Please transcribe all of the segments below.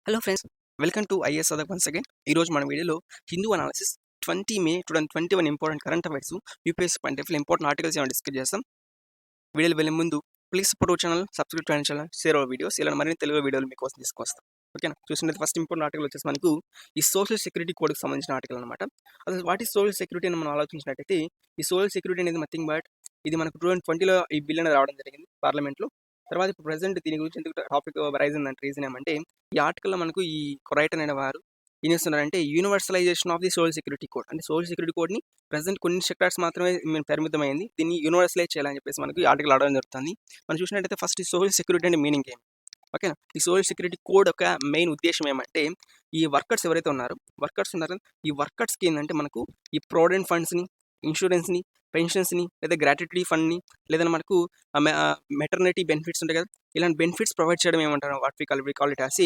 Hello friends, welcome to is other once again. ఈరోజు మన వీడియోలో Hindu analysis 20 May 2021 important current affairs, UPSC point of important articles ఏమైనా discuss చేస్తాం. వీడియోలు వెళ్ళే ముందు please support channel, subscribe to channel, share our videos. ఇలా మరిన్ని తెలుగు వీడియోలు మీకోసం తీసుకొస్తాం. ఓకేనా? చూసినట్టు ఫస్ట్ ఇంపార్టెంట్ ఆర్టికల్ వచ్చేసి మనకు ఈ సోషల్ సెక్యూరిటీ కోడ్కి సంబంధించిన ఆర్టికల్ అనమాట. అసలు వాట్ ఈస్ సోషల్ సెక్యూరిటీ అని మనం ఆలోచించినట్టయితే, ఈ సోషల్ సెక్యూరిటీ అనేది నథింగ్ బట్ ఇది మనకు 2020లో ఈ బిల్ అనేది రావడం జరిగింది పార్లమెంట్లో. తర్వాత ఇప్పుడు ప్రెసెంట్ దీని గురించి ఎందుకు టాపిక్ రైజ్ అయిందంటే రీజన్ ఏమంటే, ఈ ఆర్టికల్లో మనకు ఈ రైట్ అనే వారు ఏం చేస్తున్నారంటే universalisation of the social security code, అంటే సోషల్ సెక్యూరిటీ కోడ్ని ప్రెసెంట్ కొన్ని సెక్టార్స్ మాత్రమే పరిమితమైంది, దీన్ని యూనివర్సలైజ్ చేయాలని చెప్పేసి మనకు ఈ ఆర్టికల్ ఆడడం జరుగుతుంది. మనం చూసినట్టయితే ఫస్ట్ ఈ సోషల్ సెక్యూరిటీ అంటే మీనింగ్ ఏమి, ఓకేనా? ఈ సోషల్ సెక్యూరిటీ కోడ్ యొక్క మెయిన్ ఉద్దేశం ఏమంటే, ఈ వర్కర్స్ ఎవరైతే ఉన్నారో ఈ వర్కర్స్కి ఏంటంటే మనకు ఈ ప్రావిడెంట్ ఫండ్స్ని, ఇన్సూరెన్స్ని, పెన్షన్స్ని, లేదా గ్రాట్యుటీ ఫండ్ని, లేదా మనకు మెటర్నిటీ బెనిఫిట్స్ ఉంటాయి కదా, ఇలాంటి బెనిఫిట్స్ ప్రొవైడ్ చేయడం ఏమంటారు, what we call it as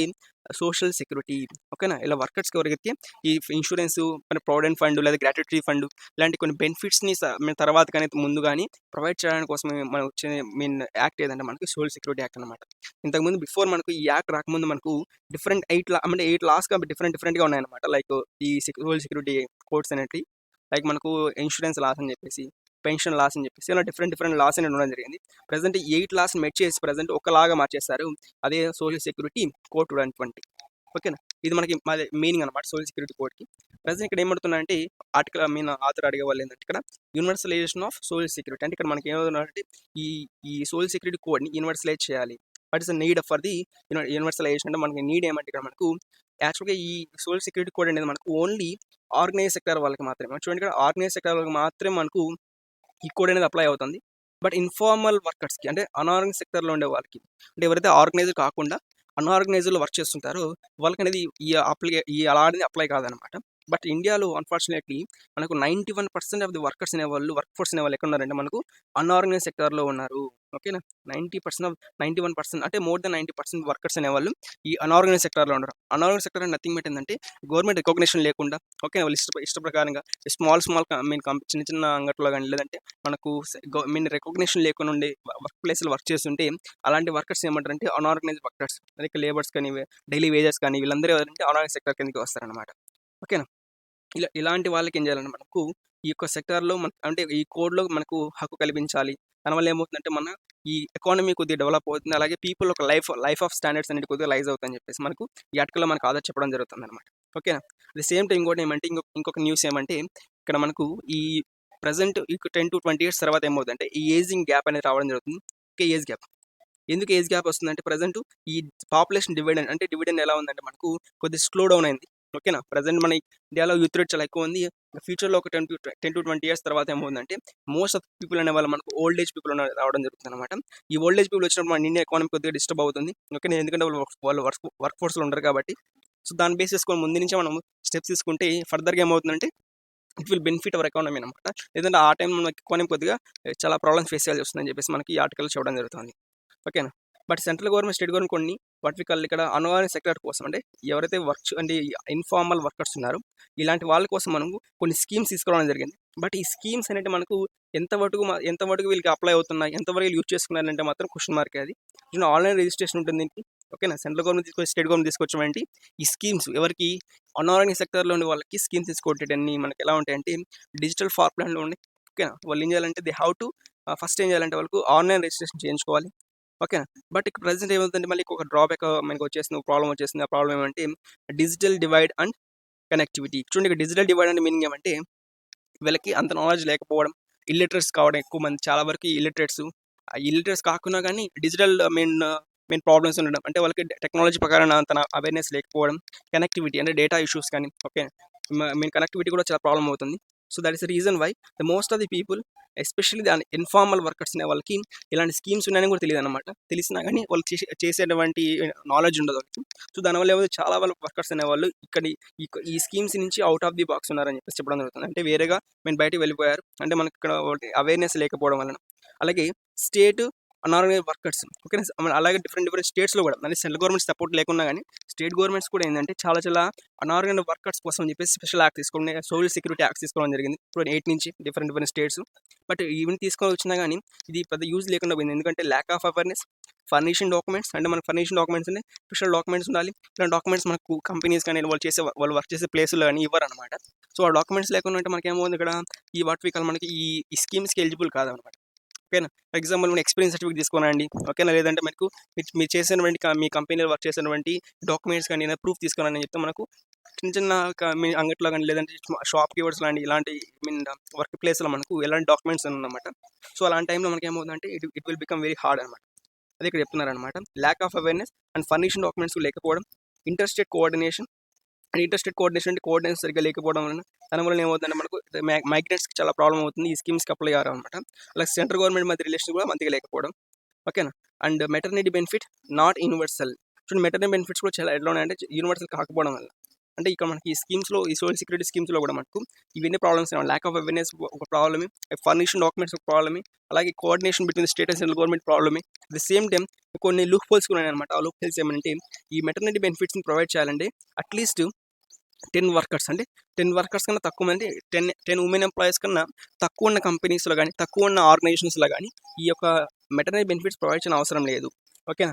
social security. ఓకేనా? ఇలా వర్కర్స్కి ఎవరికైతే ఈ ఇన్సూరెన్స్, మన ప్రావిడెంట్ ఫండ్ లేదా గ్రాట్యుటీ ఫండ్ ఇలాంటి కొన్ని బెనిఫిట్స్ని తర్వాత కానీ ముందు కానీ ప్రొవైడ్ చేయడానికి కోసం మనం వచ్చే మెయిన్ యాక్ట్ ఏదంటే మనకి సోషల్ సెక్యూరిటీ యాక్ట్ అనమాట. ఇంతకుముందు బిఫోర్ మనకు ఈ యాక్ట్ రాకముందు మనకు డిఫరెంట్ 8 లాస్ డిఫరెంట్గా ఉన్నాయన్నమాట. లైక్ ఈ సోషల్ సెక్యూరిటీ కోడ్స్ అనేవి, లైక్ మనకు ఇన్సూరెన్స్ లాస్ అని చెప్పేసి, పెన్షన్ లాస్ అని చెప్పేసి, ఇలా డిఫరెంట్ లాస్ అనేది ఉండడం జరిగింది. ప్రజెంట్ 8 లాస్ మెచ్ చేసి ప్రజెంట్ ఒకలాగా మార్చేస్తారు. అదే సోషల్ సెక్యూరిటీ కోడ్ 2020. ఓకేనా? ఇది మనకి మీనింగ్ అనమాట సోషల్ సెక్యూరిటీ కోడ్కి. ప్రజెంట్ ఇక్కడ ఏమడుతున్నాయంటే ఆర్టికల్ ఆథర్ అడిగే వాళ్ళు ఏంటంటే, ఇక్కడ యూనివర్సలైజేషన్ ఆఫ్ సోషల్ సెక్యూరిటీ అంటే ఇక్కడ మనకి ఏమవుతుందంటే ఈ సోషల్ సెక్యూరిటీ కోడ్ని యూనివర్సలైజ్ చేయాలి. What is the need for the universalisation అంటే మనకి నీడ్ ఏమంటే, ఇక్కడ మనకు యాక్చువల్గా ఈ సోషల్ సెక్యూరిటీ కోడ్ అనేది మనకు ఓన్లీ ఆర్గనైజ్ సెక్టర్ వాళ్ళకి మాత్రమే. చూడండి, ఇక్కడ ఆర్గనైజ్ సెక్టర్ వాళ్ళకి మాత్రమే మనకు ఈ కోడ్ అనేది అప్లై అవుతుంది. బట్ ఇన్ఫార్మల్ వర్కర్స్కి, అంటే అనార్గనైజ్ సెక్టర్లో ఉండే వాళ్ళకి, అంటే ఎవరైతే ఆర్గనైజర్ కాకుండా అన్ఆర్గనైజ్డ్లో వర్క్ చేస్తుంటారో వాళ్ళకి అనేది ఈ అలా అనేది అప్లై కాదనమాట. బట్ ఇండియాలో అన్ఫార్చునేట్లీ మనకు 91% ఆఫ్ ది వర్కర్స్ అనేవాళ్ళు, వర్క్ ఫోర్స్ అనేవాళ్ళు ఎక్కడ ఉన్నారంటే మనకు అన్ఆర్గనైజ్ సెక్టార్లో ఉన్నారు. ఓకేనా? 91% అంటే మోర్ దెన్ 90% వర్కర్స్ అనేవాళ్ళు ఈ అన్ఆర్గనైజ్ సెక్టార్లో ఉన్నారు. అన్ఆర్గనైజ్ సెక్టర్ అంటే నథింగ్ బట్ ఏంటంటే గవర్నమెంట్ రికగ్నిషన్ లేకుండా, ఓకే, వాళ్ళు ఇష్ట ప్రకారంగా స్మాల్ చిన్న చిన్న అంగట్లో కానీ, లేదంటే మనకు రికగ్నిషన్ లేకుండా ఉండే వర్క్ ప్లేస్లో వర్క్ చేస్తుంటే అలాంటి వర్కర్స్ ఏమంటారంటే అన్ఆర్గనైజ్ వర్కర్స్, లైక్ లేబర్స్ కానీ, డైలీ వేజెస్ కానీ, వీళ్ళందరూ ఎవరంటే అన్ఆర్గనైజ్ సెక్టర్ కిందకి వస్తారనమాట. ఓకేనా? ఇలాంటి వాళ్ళకి ఏం చేయాలంటే మనకు ఈ యొక్క సెక్టార్లో అంటే ఈ కోడ్లో మనకు హక్కు కల్పించాలి. దానివల్ల ఏమవుతుందంటే మన ఈ ఎకానమీ కొద్దిగా డెవలప్ అవుతుంది. అలాగే పీపుల్ ఒక లైఫ్ ఆఫ్ స్టాండర్డ్స్ అనేది కొద్దిగా రైజ్ అవుతుందని చెప్పేసి మనకు ఈ ఆర్టికల్లో మనకు ఆధార్ చెప్పడం జరుగుతుంది అనమాట. ఓకేనా? అట్ ద సేమ్ టైం ఇంకోటి ఏమంటే, ఇంకొక న్యూస్ ఏమంటే, ఇక్కడ మనకు ఈ ప్రజెంట్ 10 to 20 years తర్వాత ఏమవుతుందంటే ఈ ఏజింగ్ గ్యాప్ అనేది రావడం జరుగుతుంది. Okay, age gap. ఎందుకు ఏజ్ గ్యాప్ వస్తుందంటే, ప్రజెంట్ ఈ పాపులేషన్ డివిడెండ్ ఎలా ఉందంటే మనకు కొద్దిగా స్లో డౌన్ అయింది. ఓకేనా? ప్రజెంట్ మన ఇండియాలో యూత్ రేట్ చాలా ఎక్కువ ఉంది. ఫ్యూచర్లో ఒక 10 to 20 years తర్వాత ఏమవుతుందంటే మోస్ట్ ఆఫ్ పీపుల్ అనే వాళ్ళు మనకు ఓల్డ్ ఏజ్ పీపుల్ రావడం జరుగుతుంది అనమాట. ఈ ఓల్డ్ ఏజ్ పీపుల్ వచ్చినప్పుడు మన ఇండియా ఎకానమీ కొద్దిగా డిస్టర్బ్ అవుతుంది. ఓకే, ఎందుకంటే వాళ్ళు వర్క్ ఫోర్స్లో ఉండరు కాబట్టి. సో దాన్ని బేస్ చేసుకొని ముందు నుంచే మనం స్టెప్స్ తీసుకుంటే ఫర్దర్గా ఏమవుతుందంటే it will benefit our economy అనమాట. లేదంటే ఆ టైం మనకి ఎకానమీ కొద్దిగా చాలా ప్రాబ్లమ్స్ ఫేస్ చేయాల్సి వస్తుందని చెప్పేసి మనకి ఈ ఆర్టికల్ చెప్పడం జరుగుతుంది. ఓకేనా? But central government, state government కొన్ని వర్టికల్ ఇక్కడ అన్ఆర్గనైజ్ సెక్టర్ కోసం, అంటే ఎవరైతే అంటే ఇన్ఫార్మల్ వర్కర్స్ ఉన్నారో ఇలాంటి వాళ్ళ కోసం మనం కొన్ని స్కీమ్స్ తీసుకురావడం జరిగింది. బట్ ఈ స్కీమ్స్ అనేవి మనకు ఎంతవరకు వీళ్ళకి అప్లై అవుతున్నాయి, ఎంతవరకు వీళ్ళు యూజ్ చేసుకున్నారంటే మాత్రం క్వశ్చన్ మార్క్. అది ఆన్లైన్ రిజిస్ట్రేషన్ ఉంటుంది దీనికి. ఓకేనా? సెంట్రల్ గవర్నమెంట్ స్టేట్ గవర్నమెంట్ తీసుకొచ్చామంటే ఈ స్కీమ్స్ ఎవరికి అన్ఆర్గనైజ్ సెక్టర్లో ఉండే వాళ్ళకి స్కీమ్స్ తీసుకోవటన్ని మనకి ఎలా ఉంటాయంటే డిజిటల్ ఫార్మాట్లో ఉన్నాయి. ఓకేనా? వాళ్ళు ఏం చేయాలంటే దే హ్యావ్ టు ఫస్ట్ ఏం చేయాలంటే వాళ్ళకు ఆన్లైన్ రిజిస్ట్రేషన్ చేయించుకోవాలి. ఓకేనా? బట్ ఇక్కడ ప్రజెంట్ ఏమవుతుందంటే మళ్ళీ ఒక డ్రాబ్యాక్ మనకి ప్రాబ్లం వచ్చేసింది. ఆ ప్రాబ్లం ఏమంటే డిజిటల్ డివైడ్ అండ్ కనెక్టివిటీ. చూడండి, ఇక్కడ డిజిటల్ డివైడ్ అంటే మీనింగ్ ఏమంటే వీళ్ళకి అంత నాలెడ్జ్ లేకపోవడం, ఇల్లిటరేట్స్ కావడం, ఎక్కువ మంది చాలా వరకు ఇల్లిటరేట్స్ కాకుండా కానీ డిజిటల్ మెయిన్ ప్రాబ్లమ్స్ ఉండడం, అంటే వాళ్ళకి టెక్నాలజీ ప్రకారం అంత అవేర్నెస్ లేకపోవడం, కనెక్టివిటీ అంటే డేటా ఇష్యూస్ కానీ, ఓకే, కనెక్టివిటీ కూడా చాలా ప్రాబ్లం అవుతుంది. So that is the reason why the most of the people, especially దాని ఇన్ఫార్మల్ వర్కర్స్ అనే వాళ్ళకి ఇలాంటి స్కీమ్స్ ఉన్నాయని కూడా తెలియదు అనమాట. తెలిసినా కానీ వాళ్ళు చేసేటువంటి నాలెడ్జ్ ఉండదు వాళ్ళకి. సో దానివల్ల ఏమో చాలా వాళ్ళ వర్కర్స్ అనేవాళ్ళు ఇక్కడ ఈ స్కీమ్స్ నుంచి అవుట్ ఆఫ్ ది బాక్స్ ఉన్నారని చెప్పేసి చెప్పడం జరుగుతుంది. అంటే వేరేగా బయటకు వెళ్ళిపోయారు, అంటే మనకి ఇక్కడ అవేర్నెస్ లేకపోవడం వలన. అలాగే స్టేట్ అనార్గనైజ్డ్ వర్కర్స్. ఓకేనా. అలాగే డిఫరెంట్ డిఫరెంట్ స్టేట్స్‌లో కూడా అంటే సెంట్రల్ గవర్నమెంట్ సపోర్ట్ లేకున్నా గానీ స్టేట్ గవర్నమెంట్స్ కూడా ఏందంటే చాలా చాలా అనార్గనైజ్డ్ వర్కర్స్ కోసం అని చెప్పేసి స్పెషల్ యాక్ట్ తీసుకోండి. సోషల్ సెక్యూరిటీ యాక్ట్స్ తీసుకోవడం జరిగింది. 2008 నుంచి different different states. But even తీసుకొని వచ్చినా గానీ ఇది పెద్ద యూజ్ లేకుండా పోయింది. ఎందుకంటే lakh of awareness, furnishing documents అంటే మనకు ఫర్నిషింగ్ డాక్యుమెంట్స్ అంటే స్పెషల్ డాక్యుమెంట్స్ ఉండాలి. ఇలాంటి డాక్యుమెంట్స్ మనకు కంపెనీస్ కానీ వాళ్ళు వర్క్ చేసే ప్లేస్‌లో గానీ ఇవ్వరనమాట. సో, ఆ డాక్యుమెంట్స్ లేకుండా ఉంటే మనకేమవుతుంది ఇక్కడ ఈ వాట్ వి కాల్ మనకి ఈ స్కీమ్స్‌కి ఎలిజిబుల్ కాదనమాట. ఓకేనా. ఫర్ ఎగ్జాంపుల్ మన ఎక్స్పీరియన్స్ సర్టిఫికేట్ తీసుకోనండి. ఓకేనా. లేదంటే మీకు మీరు చేసినటువంటి మీ కంపెనీలో వర్క్ చేసినటువంటి డాక్యుమెంట్స్ కానీ ఏదైనా ప్రూఫ్ తీసుకురండి అని చెప్తే మనకు చిన్న చిన్న మీ అంగట్లో కానీ లేదంటే షాప్ కీవర్డ్స్ లాంటి ఇలాంటి వర్క్ ప్లేస్లో మనకు ఎలాంటి డాక్యుమెంట్స్ ఉన్నమాట. సో, అలాంటి టైంలో మనకి ఏమవుతుందంటే it will become very hard అనమాట. అదే ఇక్కడ చెప్తున్నారనమాట. Lack of awareness and furnishing documents లేకపోవడం, inter coordination and inter coordination అంటే కోఆర్డినేషన్ సరిగ్గా లేకపోవడం వలన దాని వలన ఏమవుతుందంటే మనకు మైగ్రెంట్స్‌కి చాలా ప్రాబ్లమ్ అవుతుంది. ఈ స్కీమ్స్‌కి అప్లై అవ్వరనమాట. అలాగే సెంట్రల్ గవర్నమెంట్ మధ్య రిలేషన్ కూడా మంచిగా లేకపోవడం. ఓకేనా. And maternity benefit not universal. చూడండి మెటర్నిటీ బెనిఫిట్స్ కూడా చాలా ఎట్లా ఉన్నాయంటే యూనివర్సల్ కాకపోవడం వల్ల. అంటే ఇక్కడ మనకి ఈ స్కీమ్స్‌లో ఈ సోషల్ సెక్యూరిటీ స్కీమ్స్‌లో కూడా మనకు ఇవన్నీ ప్రాబ్లమ్స్ ల్యాక్ ఆఫ్ అవేర్‌నెస్ ఒక ప్రాబ్లమే, ఫర్నిషన్ డాక్యుమెంట్స్ ఒక ప్రాబ్లమే, అలాగే coordination between state and central government ప్రాబ్లమే. అట్ ది సేమ్ టైమ్ కొన్ని లూప్ హోల్స్ కూడా ఉన్నాయన్నమాట. ఆ లూప్ హోల్స్ ఏమంటే ఈ మెటర్నిటీ బెనిఫిట్స్‌ని ప్రొవైడ్ చేయాలంటే అట్లీస్ట్ 10 వర్కర్స్ అంటే 10 వర్కర్స్ కన్నా తక్కువ మంది 10 ఉమెన్ ఎంప్లాయీస్ కన్నా తక్కువ ఉన్న కంపెనీస్‌లో గానీ, తక్కువ ఉన్న ఆర్గనైజేషన్స్‌లో గానీ ఈ యొక్క మెటర్నిటీ బెనిఫిట్స్ ప్రొవైడ్ చేయడం అవసరం లేదు. ఓకేనా.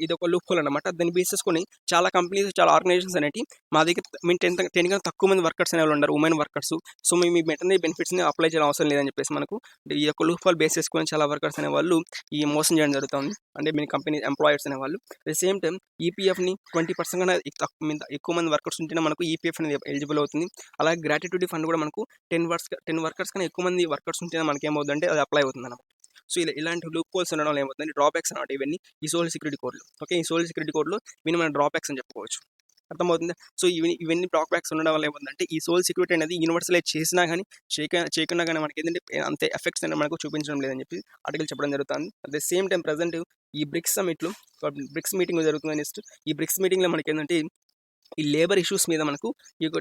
ఇదొక లూప్ హోల్ అనమాట. దాన్ని బేస్ చేసుకొని చాలా కంపెనీస్, చాలా ఆర్గనైజేషన్స్ అనేటివి మా దగ్గర మేము 10 కన్నా తక్కువ మంది వర్కర్స్ అనేవాళ్ళు ఉన్నారు, ఉమెన్ వర్కర్స్. సో, మేము ఈ మెటర్నిటీ బెనిఫిట్స్‌ని అప్లై చేయడం అవసరం లేదని చెప్పేసి మనకు ఈ యొక్క లూప్ హోల్ బేస్ చేసుకొని చాలా వర్కర్స్ అనేవాళ్ళు ఈ మోసం చేయడం జరుగుతుంది. అంటే మీ కంపెనీ ఎంప్లాయర్స్ అనేవాళ్ళు. అట్ ది సేమ్ టైమ్ ఈపీఎఫ్‌ని 20% కన్నా ఎక్కువ మంది వర్కర్స్ ఉంటేనే మనకు ఈపీఎఫ్ అనేది ఎలిజిబుల్ అవుతుంది. అలాగే గ్రాట్యుటీ ఫండ్ కూడా మనకు 10 వర్కర్స్ కన్నా ఎక్కువ మంది వర్కర్స్ ఉంటేనే మనకి ఏమవుతుందంటే అది అప్లై అవుతుందన్నమాట. సో, ఇలాంటి లూప్ హోల్స్ ఉండడం వల్ల ఏమవుతుందంటే డ్రాబ్యాక్స్ అనమాట ఇవన్నీ ఈ సోషల్ సెక్యూరిటీ కోడ్‌లో. ఓకే. ఈ సోషల్ సెక్యూరిటీ కోడ్‌లో ఇవన్నీ మన డ్రాబ్యాక్స్ అని చెప్పుకోవచ్చు. అర్థమవుతుందా? సో, ఇవన్నీ డ్రాబ్యాక్స్ ఉండడం వల్ల ఏమవుతుందంటే ఈ సోషల్ సెక్యూరిటీ అనేది యూనివర్సలైజ్ చేసినా గానీ, చేయకున్నా గానీ మనకేంటంటే అంతే ఎఫెక్ట్స్ అనేవి మనకు చూపించడం లేదని చెప్పి ఆర్టికల్ చెప్పడం జరుగుతుంది. At the same time present ఈ బ్రిక్స్ సమ్మిట్‌లో బ్రిక్స్ మీటింగ్ జరుగుతుంది. నెక్స్ట్ ఈ బ్రిక్స్ మీటింగ్‌లో మనకేంటంటే ఈ లేబర్ ఇష్యూస్ మీద మనకు ఈ యొక్క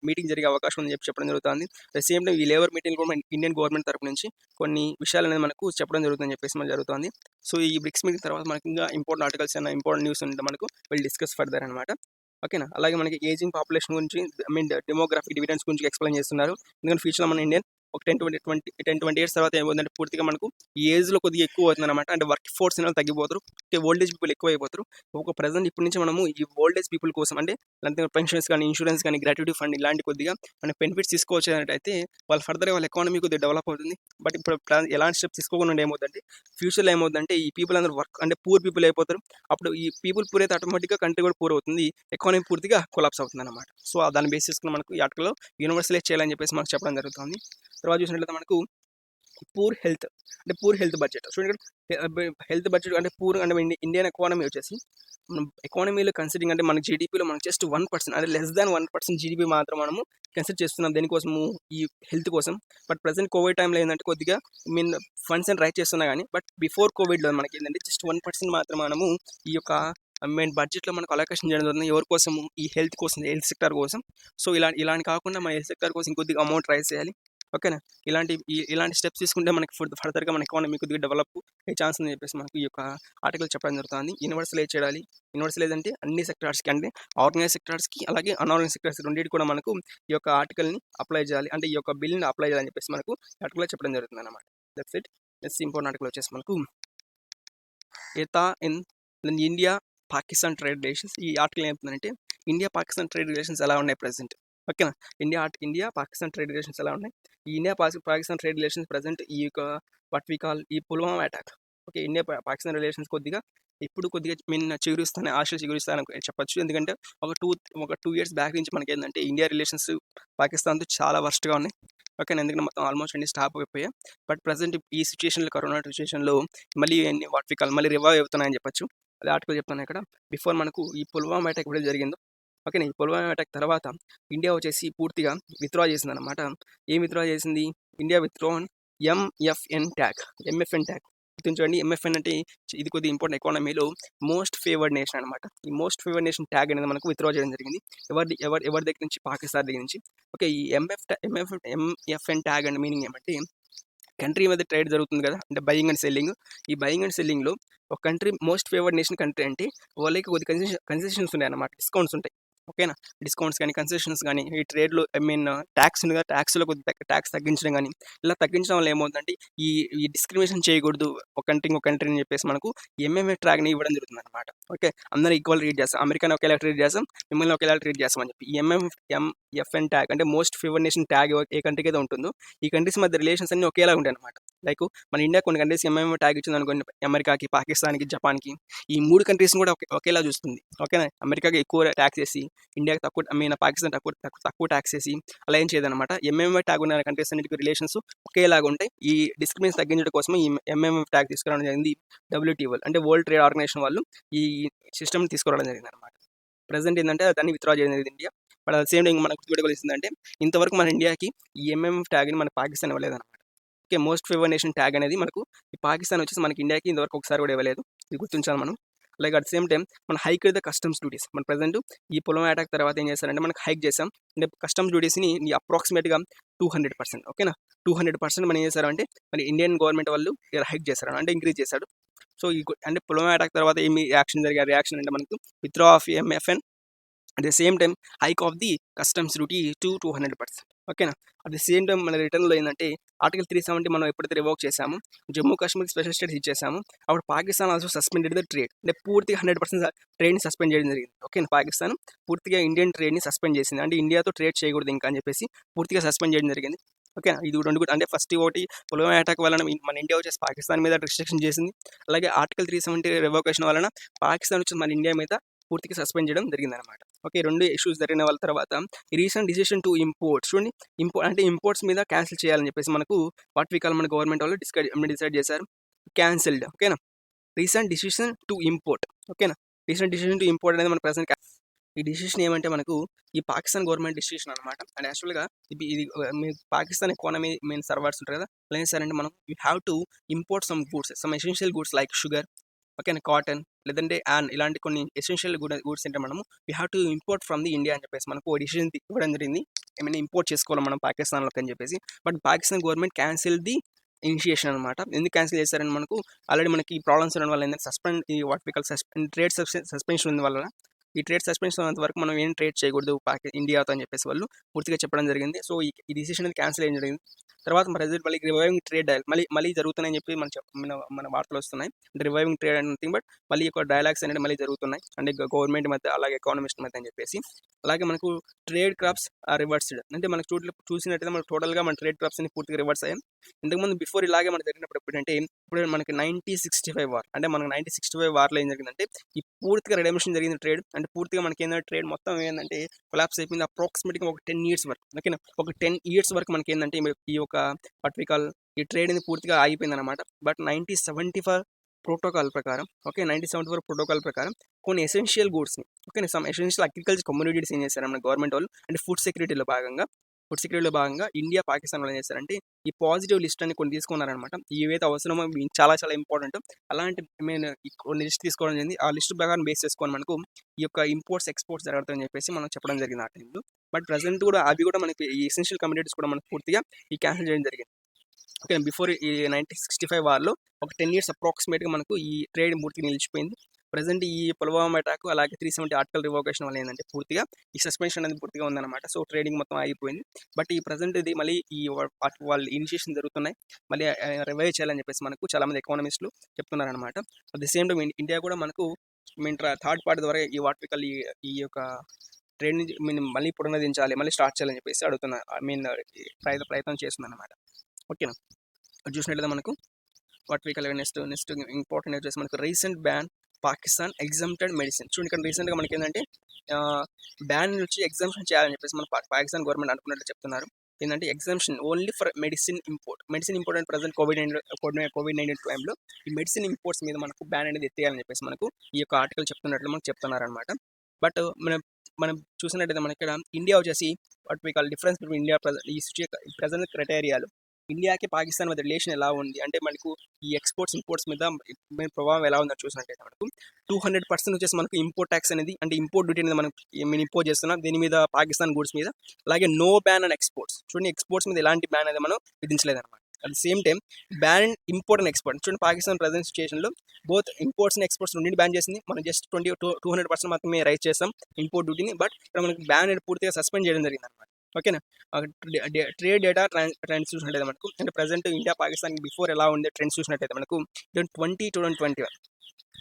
మీటింగ్ జరిగే అవకాశం ఉందని చెప్పడం జరుగుతుంది. అట్ ద సేమ్ టైమ్ ఈ లేబర్ మీటింగ్ కూడా మన ఇండియన్ గవర్నమెంట్ తరపు నుంచి కొన్ని విషయాలు అనేది మనకు చెప్పడం జరుగుతుందని చెప్పేసి మనకు జరుగుతుంది. సో, ఈ బ్రిక్స్ మీటింగ్ తర్వాత మనకి ఇంకా ఇంపార్టెంట్ ఆర్టికల్స్ ఏమైనా ఇంపార్టెంట్ న్యూస్ ఉంటే మనకు విల్ డిస్కస్ ఫర్దర్ అనమాట. ఓకేనా. అలాగే మనకి ఏజింగ్ పాపులేషన్ గురించి డెమోగ్రాఫిక్ డివిడెండ్స్ గురించి ఎక్స్‌ప్లెయిన్ చేస్తున్నారు. ఎందుకంటే ఫ్యూచర్‌లో మన ఇండియన్ ఒక 10-20 ఇయర్స్ తర్వాత ఏమవుతుందంటే పూర్తిగా మనకు ఈ ఏజ్‌లో కొద్దిగా ఎక్కువ అవుతుందన్నమాట. అంటే వర్క్ ఫోర్స్ అనేది తగ్గిపోతారు. ఓల్డ్ ఏజ్ పీపుల్ ఎక్కువైపోతారు. ఒక ప్రెజెంట్ ఇప్పటి నుంచి మనము ఈ ఓల్డ్ ఏజ్ పీపుల్ కోసం అంటే పెన్షన్స్ కానీ, ఇన్సూరెన్స్ కానీ, గ్రాట్యుటీ ఫండ్ ఇలాంటి కొద్దిగా మన బెనిఫిట్స్ తీసుకోవచ్చినట్టయితే వాళ్ళు ఫర్దర్‌గా వాళ్ళ ఎకానమీ కొద్దిగా డెవలప్ అవుతుంది. బట్ ఇప్పుడు ఎలాంటి స్టెప్స్ తీసుకోకుండా ఏమవుతుందంటే ఫ్యూచర్‌లో ఏమవుతుందంటే ఈ పీపుల్ అందరూ వర్క్ అంటే పూర్ పీపుల్ అయిపోతారు. అప్పుడు ఈ పీపుల్ పూర్ అయితే ఆటోమేటిక్‌గా కంట్రీ కూడా పూర్ అవుతుంది. ఎకానమీ పూర్తిగా కొలాప్స్ అవుతుందన్నమాట. సో, దాన్ని బేస్ చేసుకొని మనకు ఈ ఆర్టికల్‌లో యూనివర్సలైజ్ చేయాలని చెప్పేసి మనకు చెప్పడం జరుగుతుంది. తర్వాత చూసినట్లయితే మనకు పూర్ హెల్త్ అంటే పూర్ హెల్త్ బడ్జెట్. చూడండి హెల్త్ బడ్జెట్ అంటే పూర్ అంటే ఇండియన్ ఎకానమీ వచ్చేసి మనం ఎకానమీలో కన్సిడరింగ్ అంటే మన జీడీపీలో మనం జస్ట్ 1% అంటే లెస్ దాన్ 1% జీడీపీ మాత్రం మనము కన్సిడర్ చేస్తున్నాం దేనికోసము ఈ హెల్త్ కోసం. బట్ ప్రెజెంట్ కోవిడ్ టైంలో ఏంటంటే కొద్దిగా ఫండ్స్ అని రైట్ చేస్తున్నా కానీ బట్ బిఫోర్ కోవిడ్లో మనకి ఏంటంటే జస్ట్ 1% మాత్రం మనము ఈ యొక్క బడ్జెట్‌లో మనకు అలొకేషన్ చేయడం జరుగుతుంది. ఎవరి కోసము ఈ హెల్త్ కోసం, హెల్త్ సెక్టార్ కోసం. సో, ఇలాంటి కాకుండా మన హెల్త్ సెక్టార్ కోసం ఇంకొద్దిగా అమౌంట్ రైజ్ చేయాలి. ఓకేనా. ఇలాంటి స్టెప్స్ తీసుకుంటే మనకి ఫర్దర్‌గా మన ఎకానమీ కొద్దిగా డెవలప్ అయ్యే ఛాన్స్ ఉందని చెప్పేసి మనకు ఈ యొక్క ఆర్టికల్ చెప్పడం జరుగుతుంది. యూనివర్సలైజ్ చేయాలి. యూనివర్సలైజ్ అంటే అన్ని సెక్టార్స్‌కి అంటే ఆర్గనైజ్ సెక్టార్స్‌కి అలాగే అన్ఆర్గనైజ్ సెక్టార్స్ రెండిటికి కూడా మనకు ఈ యొక్క ఆర్టికల్‌ని అప్లై చేయాలి. అంటే ఈ యొక్క బిల్‌ని అప్లై చేయాలని చెప్పేసి మనకు ఆర్టికల్‌లో చెప్పడం జరుగుతుందన్నమాట. That's it. Next important article వచ్చేసి మనకు ఏతా in India Pakistan trade relations. ఈ ఆర్టికల్ ఏం చెప్తుందంటే ఇండియా పాకిస్తాన్ ట్రేడ్ రిలేషన్స్ ఎలా ఉన్నాయి ప్రెజెంట్. ఓకేనా. ఇండియా పాకిస్తాన్ ట్రేడ్ రిలేషన్స్ ఎలా ఉన్నాయి. ఈ India Pakistan trade relations present ఈ యొక్క వాట్ వి కాల్ ఈ Pulwama attack. Okay. India Pakistan relations కొద్దిగా చిగురిస్తాయి, ఆశలు చిగురిస్తాయని చెప్పొచ్చు. ఎందుకంటే ఒక 2 ఇయర్స్ బ్యాక్ నుంచి మనకేందంటే ఇండియా రిలేషన్స్ పాకిస్తాన్‌తో చాలా వర్స్ట్‌గా ఉన్నాయి. ఓకేనా. ఎందుకంటే మొత్తం ఆల్మోస్ట్ అన్ని స్టాప్ అయిపోయాయి. బట్ ప్రెజెంట్ ఈ సిట్యుయేషన్‌లో కరోనా సిట్యుయేషన్‌లో మళ్ళీ వాట్ వి కాల్ మళ్ళీ రివైవ్ అవుతున్నాయని చెప్పొచ్చు. అదే ఆర్టికల్ చెప్తాను ఇక్కడ. బిఫోర్ మనకు ఈ పుల్వామా అటాక్ ఎప్పుడైతే జరిగిందో ఓకేనా. ఈ పుల్వామా అటాక్ తర్వాత ఇండియా వచ్చేసి పూర్తిగా విత్‌డ్రా చేసిందన్నమాట. ఏం విత్‌డ్రా చేసింది? India withdrawn MFN tag. గుర్తుంచుకోండి. ఎంఎఫ్ఎన్ అంటే ఇది కొద్దిగా ఇంపార్టెంట్ ఎకానమీలో మోస్ట్ ఫేవర్డ్ నేషన్ అనమాట. ఈ మోస్ట్ ఫేవర్డ్ నేషన్ ట్యాగ్ అనేది మనకు విత్‌డ్రా చేయడం జరిగింది. ఎవరి దగ్గర నుంచి? పాకిస్తాన్ దగ్గర నుంచి. ఓకే. ఈ ఎంఎఫ్ఎన్ ట్యాగ్ అంటే మీనింగ్ ఏమంటే కంట్రీ మధ్య ట్రేడ్ జరుగుతుంది కదా, అంటే బయింగ్ అండ్ సెల్లింగ్. ఈ బయింగ్ అండ్ సెల్లింగ్లో ఒక country most favoured nation country అంటే వాళ్ళకి కొద్ది కన్సెషన్స్ ఉన్నాయి అన్నమాట, డిస్కౌంట్స్ ఉంటాయి. ఓకేనా, డిస్కౌంట్స్ కానీ కన్సెషన్స్ కానీ ఈ ట్రేడ్లో ట్యాక్స్ ఉంది కదా, ట్యాక్స్లో కొద్ది ట్యాక్స్ తగ్గించడం కానీ, ఇలా తగ్గించడం వల్ల ఏమవుతుందంటే ఈ ఈ డిస్క్రిమినేషన్ చేయకూడదు ఒక కంట్రీ అని చెప్పేసి మనకు ఎంఎంఎఫ్ ట్రాక్ని ఇవ్వడం జరుగుతుంది అనమాట. ఓకే, అందరూ ఈక్వల్ ట్రీట్ చేస్తాం, అమెరికాని ఒకేలా ట్రీట్ చేస్తాం, మిమ్మల్ని ఒకేలా ట్రీట్ చేస్తాం అని చెప్పి ఈ ఎంఎఫ్ఎన్ ట్యాగ్ అంటే మోస్ట్ ఫేవర్డ్ నేషన్ ట్యాగ్ ఏ కంట్రీకి అయితే ఉంటుందో ఈ కంట్రీస్ మధ్య రిలేషన్స్ అన్ని ఒకేలా ఉంటాయి అనమాట. లైక్ మన ఇండియా కొన్ని కంట్రీస్ ఎంఎంఎఫ్ ట్యాగ్ ఇచ్చింది అనుకోండి, అమెరికాకి, పాకిస్తాన్కి, జపాన్కి, ఈ 3 కంట్రీస్ని కూడా ఒకేలా చూస్తుంది. ఓకేనా, అమెరికాకి ఎక్కువ ట్యాక్స్ వేసి ఇండియాకి తక్కువ, పాకిస్తాన్ తక్కువ ట్యాక్స్ వేసి అలా ఏం చేయదన్నమాట. ఎంఎంఎఫ్ ట్యాగ్ ఉన్న కంట్రీస్ అన్నిటికీ రిలేషన్స్ ఒకేలాగా ఉంటాయి. ఈ డిస్క్రిమినేషన్ తగ్గించడం కోసం ఈ ఎంఎంఎఫ్ ట్యాగ్ తీసుకురావడం జరిగింది WTO అంటే వరల్డ్ ట్రేడ్ ఆర్గనైజేషన్ వాళ్ళు ఈ సిస్టమ్ని తీసుకురావడం జరిగింది అనమాట. ప్రజెంట్ ఏంటంటే దాన్ని విత్డ్రా చేయడం జరిగింది India. But at same time మనకు గుర్తుపెట్టుకోవాల్సిందంటే ఇంతవరకు మన ఇండియాకి ఈ ఎంఎంఎఫ్ ట్యాగ్ని మన పాకిస్తాన్ ఇవ్వలేదన్నమాట. Okay, most favour nation tag అనేది మనకు ఈ పాకిస్తాన్ వచ్చేసి మనకి ఇండియాకి ఇంతవరకు ఒకసారి కూడా ఇవ్వలేదు, ఇది గుర్తించాలి మనం. అలాగే అట్ సేమ్ టైం మన హైక్ ద కస్టమ్స్ డ్యూటీస్. మన ప్రజెంట్ ఈ పుల్వామా అటాక్ తర్వాత ఏం చేస్తారంటే మనకు హైక్ చేసాం, అంటే కస్టమ్స్ డ్యూటీస్ని అప్రాక్సిమేట్గా 200%. ఓకేనా, 200% మనం ఏం చేశారంటే మన ఇండియన్ గవర్నమెంట్ వాళ్ళు హైక్ చేశారు, అంటే ఇంక్రీజ్ చేశాడు. సో అంటే పుల్వామా అటాక్ తర్వాత ఏమి యాక్షన్ జరిగే రియాక్షన్ అంటే మనకు withdraw of MFN, at the same time hike of the customs duty to 200%. ఓకేనా, అట్ ది సేమ్ టైం మన రిటర్న్లో ఏంటంటే ఆర్టికల్ 370 మనం ఎప్పుడైతే రివోక్ చేసాము, జమ్మూ కాశ్మీర్ స్పెషల్ స్టేట్స్ ఇచ్చేసాము, అప్పుడు Pakistan also suspended the trade, అంటే పూర్తిగా 100% ట్రేడ్ని సస్పెండ్ చేయడం జరిగింది. ఓకేనా, పాకిస్తాన్ పూర్తిగా ఇండియన్ ట్రేడ్ని సస్పెండ్ చేసింది, అంటే ఇండియాతో ట్రేడ్ చేయకూడదు ఇంకా అని చెప్పేసి పూర్తిగా సస్పెండ్ చేయడం జరిగింది. ఓకేనా, ఇది రెండు కూడా, అంటే ఫస్ట్ ఒకటి పుల్వామా అటాక్ వలన మన ఇండియా వచ్చేసి పాకిస్తాన్ మీద రిస్ట్రిక్షన్ చేసింది, అలాగే ఆర్టికల్ 370 రివోకేషన్ వలన పాకిస్తాన్ వచ్చి మన ఇండియా మీద పూర్తిగా సస్పెండ్ చేయడం జరిగిందనమాట. ఓకే, 2 ఇష్యూస్ జరిగిన వాళ్ళ తర్వాత రీసెంట్ డిసిషన్ టు ఇంపోర్ట్స్, చూడండి అంటే ఇంపోర్ట్స్ మీద క్యాన్సిల్ చేయాలని చెప్పేసి మనకు వాట్ వి కాల్ మన గవర్నమెంట్ వాళ్ళు డిసైడ్ చేశారు, క్యాన్సిల్డ్. ఓకేనా, రీసెంట్ డిసిషన్ టు ఇంపోర్ట్. ఓకేనా, రీసెంట్ డిసిషన్ టు ఇంపోర్ట్ అనేది మన ప్రెసెంట్ ఈ డిసిషన్ ఏమంటే మనకు ఈ పాకిస్తాన్ గవర్నమెంట్ డిసిషన్ అనమాట. అండ్ యాక్చువల్గా ఇది పాకిస్తాన్ ఎకానమీ మెయిన్ సర్వర్స్ ఉంటారు కదా, అలా ఏం సారంటే మనం you have to import some goods, some essential goods like sugar, ఓకేనా, కాటన్, లేదంటే ఇలాంటి కొన్ని ఎసెన్షియల్ గూడ్స్ అంటే మనము we have to import from the India అని చెప్పేసి మనకు డిసిషన్ ఇవ్వడం జరిగింది. ఏమైనా ఇంపోర్ట్ చేసుకోవాలి మనం పాకిస్తాన్లోకి అని చెప్పేసి. But Pakistan government cancel the initiation అనమాట. ఎందుకు క్యాన్సిల్ చేశారని మనకు ఆల్రెడీ మనకి ప్రాబ్లమ్స్ ఉండడం వల్ల ఏంటంటే ఈ what we call trade suspension ఉంది వల్ల, ఈ ట్రేడ్ సస్పెన్షన్ ఉన్నంత వరకు మనం ఏం ట్రేడ్ చేయకూడదు ఇండియాతో అని చెప్పేసి వాళ్ళు పూర్తిగా చెప్పడం జరిగింది. సో ఈ డిసిషన్ అనేది క్యాన్సిల్ అయ్యడం జరిగింది. తర్వాత ప్రజెంట్ మళ్ళీ రివైవింగ్ ట్రేడ్ డయల్ మళ్ళీ జరుగుతున్నాయని చెప్పి మన వార్తలు వస్తున్నాయి. అంటే reviving trade and nothing but మళ్ళీ ఒక డైలాగ్స్ అనేది మళ్ళీ జరుగుతున్నాయి, అంటే గవర్నమెంట్ మధ్య అలాగే ఎకానమిస్ట్ మధ్య అని చెప్పేసి. అలాగే మనకు ట్రేడ్ క్రాప్స్ రివర్స్డ్, అంటే మనకు చూసినట్టయితే మనకు టోటల్గా మన ట్రేడ్ క్రాప్స్ అని పూర్తిగా రివర్స్ అయ్యాయి. ఇంతకుముందు బిఫోర్ ఇలాగే మనకు జరిగినప్పుడు ఎప్పుడంటే ఇప్పుడు మనకి 1965 వార్, అంటే మనకు 1965 వార్లో ఏం జరిగిందంటే ఈ పూర్తిగా రెడమిషన్ జరిగింది ట్రేడ్, అంటే పూర్తిగా మనకి ఏంటంటే ట్రేడ్ మొత్తం ఏంటంటే కొలాప్స్ అయిపోయింది అప్రాక్సిమేట్గా ఒక 10 years వరకు. ఓకేనా, ఒక 10 years వరకు మనకి ఏంటంటే ఈ యొక్క వాట్ వి కాల్ ఈ ట్రేడ్ అనేది పూర్తిగా ఆగిపోయింది అనమాట. బట్ 1974 ప్రోటోకాల్ ప్రకారం, ఓకే, 1974 ప్రోటోకాల్ ప్రకారం కొన్ని ఎసెన్షియల్ గూడ్స్ని, okay, some essential agriculture communities ఏం చేశారు మన గవర్నమెంట్ వాళ్ళు, అంటే ఫుడ్ సెక్యూరిటీలో భాగంగా ఇండియా, పాకిస్తాన్ వాళ్ళు ఏం చేశారంటే ఈ పాజిటివ్ లిస్ట్ అని కొన్ని తీసుకున్నారనమాట. ఏవైతే అవసరమో చాలా చాలా ఇంపార్టెంట్ అలాంటి కొన్ని లిస్ట్ తీసుకోవడం జరిగింది. ఆ లిస్ట్ ప్రకారం బేస్ చేసుకొని మనకు ఈ యొక్క ఇంపోర్ట్స్ ఎక్స్పోర్ట్స్ జరుగుతాయని చెప్పేసి మనం చెప్పడం జరిగింది ఆ టైంలో. బట్ ప్రజెంట్ కూడా అవి కూడా మనకి ఈ ఎసెన్షియల్ కమ్యూనిటీస్ కూడా మనకు పూర్తిగా ఈ క్యాన్సిల్ చేయడం జరిగింది. ఓకే, బిఫోర్ ఈ 1965 వార్లో ఒక 10 years అప్రాక్సిమేట్గా మనకు ఈ ట్రేడ్ పూర్తిగా నిలిచిపోయింది. ప్రజెంట్ ఈ పుల్వామా అటాక్ అలాగే 370 ఆర్టికల్ రివోకేషన్ వల్ల ఏంటంటే పూర్తిగా ఈ సస్పెన్షన్ అనేది పూర్తిగా ఉందన్నమాట. సో ట్రేడింగ్ మొత్తం ఆగిపోయింది. బట్ ఈ ప్రజెంట్ ఇది మళ్ళీ ఈ వాళ్ళు ఇనిషియేషన్ జరుగుతున్నాయి, మళ్ళీ రివైవ్ చేయాలని చెప్పేసి మనకు చాలామంది ఎకానమిస్టులు చెప్తున్నారనమాట. At the same time India కూడా మనకు థర్డ్ పార్టీ ద్వారా ఈ వాటికల్ ఈ యొక్క ట్రేడ్ని మళ్ళీ పునరుద్ధరించాలి, మళ్ళీ స్టార్ట్ చేయాలని చెప్పేసి ప్రయత్నం చేస్తుంది అనమాట. ఓకేనా, చూసినట్లయితే మనకు what we call next important వచ్చేసి మనకు recent ban Pakistan exempted medicine. చూడండి ఇక్కడ రీసెంట్గా మనకి ఏంటంటే బ్యాన్ నుంచి ఎగ్జామ్షన్ చేయాలని చెప్పేసి మన పాకిస్తాన్ గవర్నమెంట్ అనుకున్నట్లు చెప్తున్నారు. ఏంటంటే exemption only for medicine import అంటే ప్రజెంట్ కోవిడ్-19 టైంలో ఈ మెడిసిన్ ఇంపోర్ట్స్ మీద మనకు బ్యాన్ అనేది ఎత్తేయాలని చెప్పేసి మనకు ఈ యొక్క ఆర్టికల్ చెప్తున్నట్లు మనకు చెప్తున్నారనమాట. బట్ మనం చూసినట్టయితే మనకి ఇక్కడ ఇండియా వచ్చేసి what we call difference between India ఈ ప్రజెంట్ క్రైటీరియాలు ఇండియాకి పాకిస్తాన్ మధ్య రిలేషన్ ఎలా ఉంది అంటే మనకు ఈ ఎక్స్పోర్ట్స్ ఇంపోర్ట్స్ మీద ప్రభావం ఎలా ఉందని చూసినట్టయితే మనకు 200% వచ్చేసి మనకు ఇంపోర్ట్ ట్యాక్స్ అనేది, అంటే ఇంపోర్ట్ డ్యూటీ అనేది మనం ఇంపోర్ట్ చేస్తున్నాం దీని మీద పాకిస్తాన్ గూడ్స్ మీద. అలాగే నో బ్యాన్ అండ్ ఎక్స్పోర్ట్స్, చూడండి ఎక్స్పోర్ట్స్ మీద ఎలాంటి బ్యాన్ అనేది మనం విధించలేదన్నమాట. At the same time ban import and export. చూడండి పాకిస్తాన్ ప్రజెంట్ సిచ్యువేషన్లో బోత్ ఇంపోర్ట్స్ అండ్ ఎక్స్పోర్ట్స్ రెండింటి బ్యాన్ చేసింది. మనం జస్ట్ 200% మాత్రమే రైజ్ చేస్తాం ఇంపోర్ట్ డ్యూటీని. బట్ ఇక్కడ మనకి బ్యాన్ అనేది పూర్తిగా సస్పెండ్ చేయడం జరిగింది అనమాట. ఓకేనా. ట్రేడ్ డేటా ట్రెండ్స్ చూసినట్టయితే మనకు అంటే ప్రజెంట్ ఇండియా పాకిస్తాన్ బిఫోర్ ఎలా ఉండే ట్రెండ్స్ చూసినట్టయితే మనకు 2020